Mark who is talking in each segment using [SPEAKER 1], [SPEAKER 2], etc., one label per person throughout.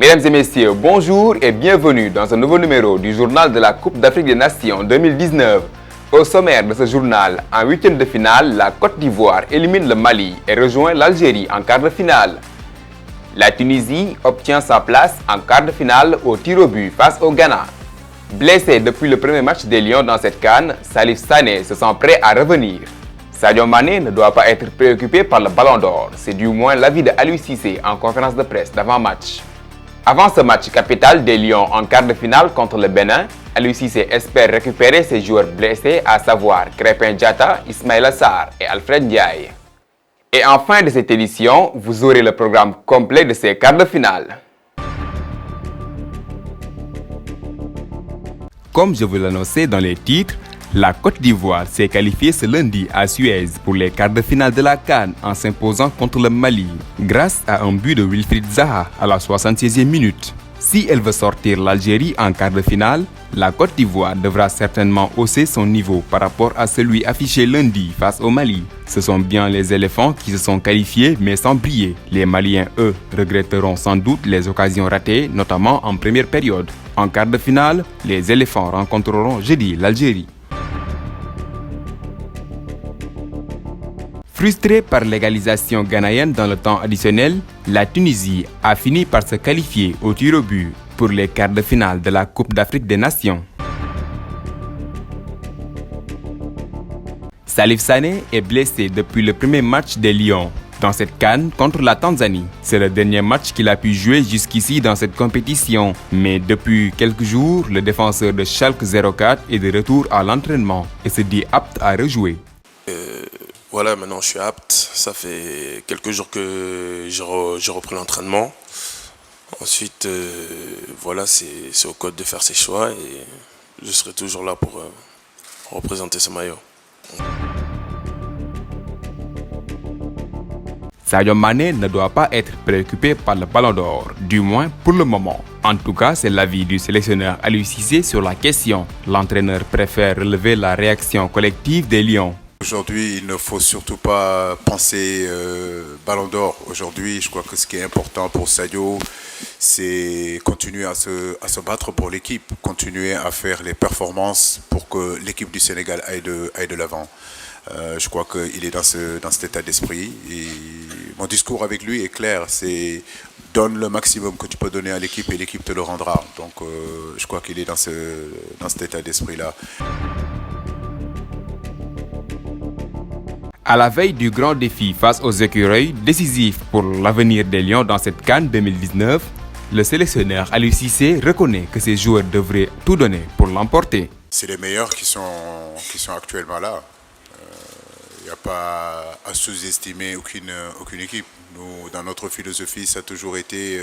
[SPEAKER 1] Mesdames et messieurs, bonjour et bienvenue dans un nouveau numéro du journal de la Coupe d'Afrique des Nations 2019. Au sommaire de ce journal, en huitième de finale, la Côte d'Ivoire élimine le Mali et rejoint l'Algérie en quart de finale. La Tunisie obtient sa place en quart de finale au tir au but face au Ghana. Blessé depuis le premier match des Lions dans cette CAN, Salif Sané se sent prêt à revenir. Sadio Mané ne doit pas être préoccupé par le Ballon d'Or, c'est du moins l'avis de Aliou Cissé en conférence de presse d'avant-match. Avant ce match capital des Lions en quart de finale contre le Bénin, Aliou Cissé espère récupérer ses joueurs blessés, à savoir Krépin Diatta, Ismaïla Sarr et Alfred Ndiaye. Et en fin de cette édition, vous aurez le programme complet de ces quarts de finale. Comme je vous l'annonçais dans les titres, la Côte d'Ivoire s'est qualifiée ce lundi à Suez pour les quarts de finale de la CAN en s'imposant contre le Mali grâce à un but de Wilfried Zaha à la 76e minute. Si elle veut sortir l'Algérie en quart de finale, la Côte d'Ivoire devra certainement hausser son niveau par rapport à celui affiché lundi face au Mali. Ce sont bien les éléphants qui se sont qualifiés mais sans briller. Les Maliens, eux, regretteront sans doute les occasions ratées, notamment en première période. En quart de finale, les éléphants rencontreront jeudi l'Algérie. Frustrée par l'égalisation ghanéenne dans le temps additionnel, la Tunisie a fini par se qualifier au tir au but pour les quarts de finale de la Coupe d'Afrique des Nations. Salif Sané est blessé depuis le premier match des Lions dans cette CAN contre la Tanzanie. C'est le dernier match qu'il a pu jouer jusqu'ici dans cette compétition. Mais depuis quelques jours, le défenseur de Schalke 04 est de retour à l'entraînement et se dit apte à rejouer.
[SPEAKER 2] Voilà, maintenant je suis apte. Ça fait quelques jours que j'ai repris l'entraînement. Ensuite, voilà, c'est au coach de faire ses choix et je serai toujours là pour représenter ce maillot.
[SPEAKER 1] Sadio Mané ne doit pas être préoccupé par le Ballon d'Or, du moins pour le moment. En tout cas, c'est l'avis du sélectionneur Aliou Cissé sur la question. L'entraîneur préfère relever la réaction collective des Lions.
[SPEAKER 3] Aujourd'hui, il ne faut surtout pas penser Ballon d'Or. Aujourd'hui, je crois que ce qui est important pour Sadio, c'est continuer à se battre pour l'équipe, continuer à faire les performances pour que l'équipe du Sénégal aille de l'avant. Je crois qu'il est dans cet état d'esprit. Et mon discours avec lui est clair, c'est donne le maximum que tu peux donner à l'équipe et l'équipe te le rendra. Donc je crois qu'il est dans cet état d'esprit-là.
[SPEAKER 1] À la veille du grand défi face aux écureuils, décisif pour l'avenir des Lions dans cette CAN 2019, le sélectionneur Aliou Cissé reconnaît que ses joueurs devraient tout donner pour l'emporter.
[SPEAKER 3] C'est les meilleurs qui sont actuellement là. Il n'y a pas à sous-estimer aucune équipe. Nous, dans notre philosophie, ça a toujours été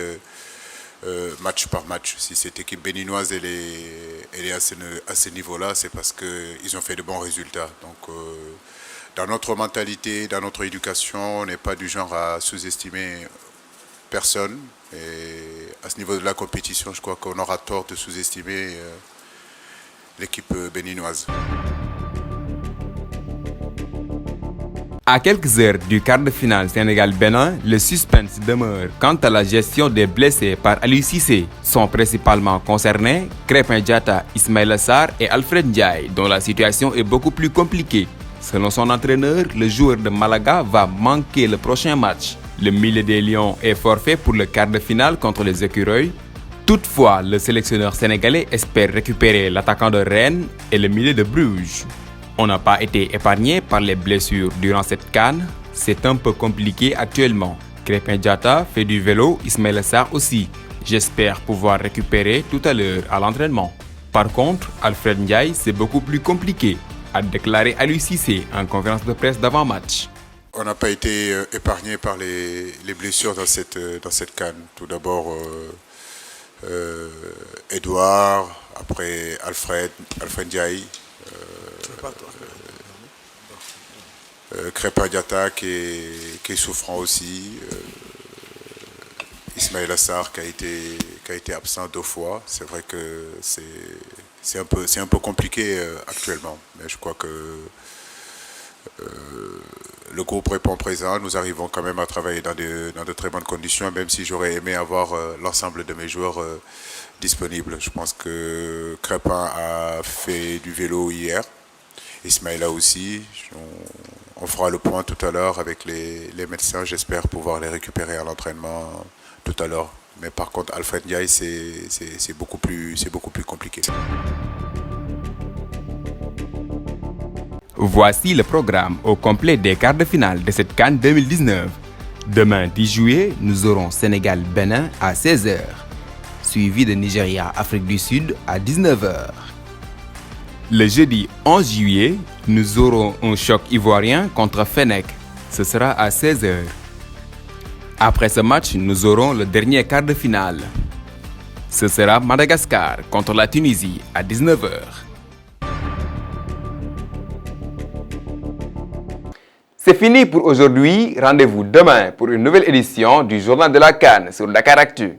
[SPEAKER 3] match par match. Si cette équipe béninoise elle est à ce niveau-là, c'est parce qu'ils ont fait de bons résultats. Donc, dans notre mentalité, dans notre éducation, on n'est pas du genre à sous-estimer personne. Et à ce niveau de la compétition, je crois qu'on aura tort de sous-estimer l'équipe béninoise.
[SPEAKER 1] À quelques heures du quart de finale Sénégal-Bénin, le suspense demeure quant à la gestion des blessés par Aliou Cissé. Sont principalement concernés Krépin Diatta, Ismaïla Sarr et Alfred Ndiaye, dont la situation est beaucoup plus compliquée. Selon son entraîneur, le joueur de Malaga va manquer le prochain match. Le milieu des Lions est forfait pour le quart de finale contre les écureuils. Toutefois, le sélectionneur sénégalais espère récupérer l'attaquant de Rennes et le milieu de Bruges. On n'a pas été épargné par les blessures durant cette CAN. C'est un peu compliqué actuellement. Krépin Diatta fait du vélo, Ismaïla Sarr aussi. J'espère pouvoir récupérer tout à l'heure à l'entraînement. Par contre, Alfred Ndiaye, c'est beaucoup plus compliqué, a déclaré Aliou Cissé en conférence de presse d'avant-match.
[SPEAKER 3] On n'a pas été épargné par les blessures dans cette CAN. Tout d'abord, Edouard, après Alfred Ndiaye, Krépin Diatta qui est souffrant aussi, Ismaïla Sarr qui a été absent 2 fois. C'est vrai que c'est un peu compliqué actuellement, mais je crois que Le groupe répond présent, nous arrivons quand même à travailler dans de très bonnes conditions, même si j'aurais aimé avoir l'ensemble de mes joueurs disponibles. Je pense que Crépin a fait du vélo hier, Ismaïla aussi. On fera le point tout à l'heure avec les médecins, j'espère pouvoir les récupérer à l'entraînement tout à l'heure. Mais par contre, Alfred Ndiaye, c'est beaucoup plus compliqué.
[SPEAKER 1] Voici le programme au complet des quarts de finale de cette CAN 2019. Demain 10 juillet, nous aurons Sénégal-Bénin à 16h, suivi de Nigeria-Afrique du Sud à 19h. Le jeudi 11 juillet, nous aurons un choc ivoirien contre Fennec. Ce sera à 16h. Après ce match, nous aurons le dernier quart de finale. Ce sera Madagascar contre la Tunisie à 19h. C'est fini pour aujourd'hui. Rendez-vous demain pour une nouvelle édition du Journal de la CAN sur Dakaractu.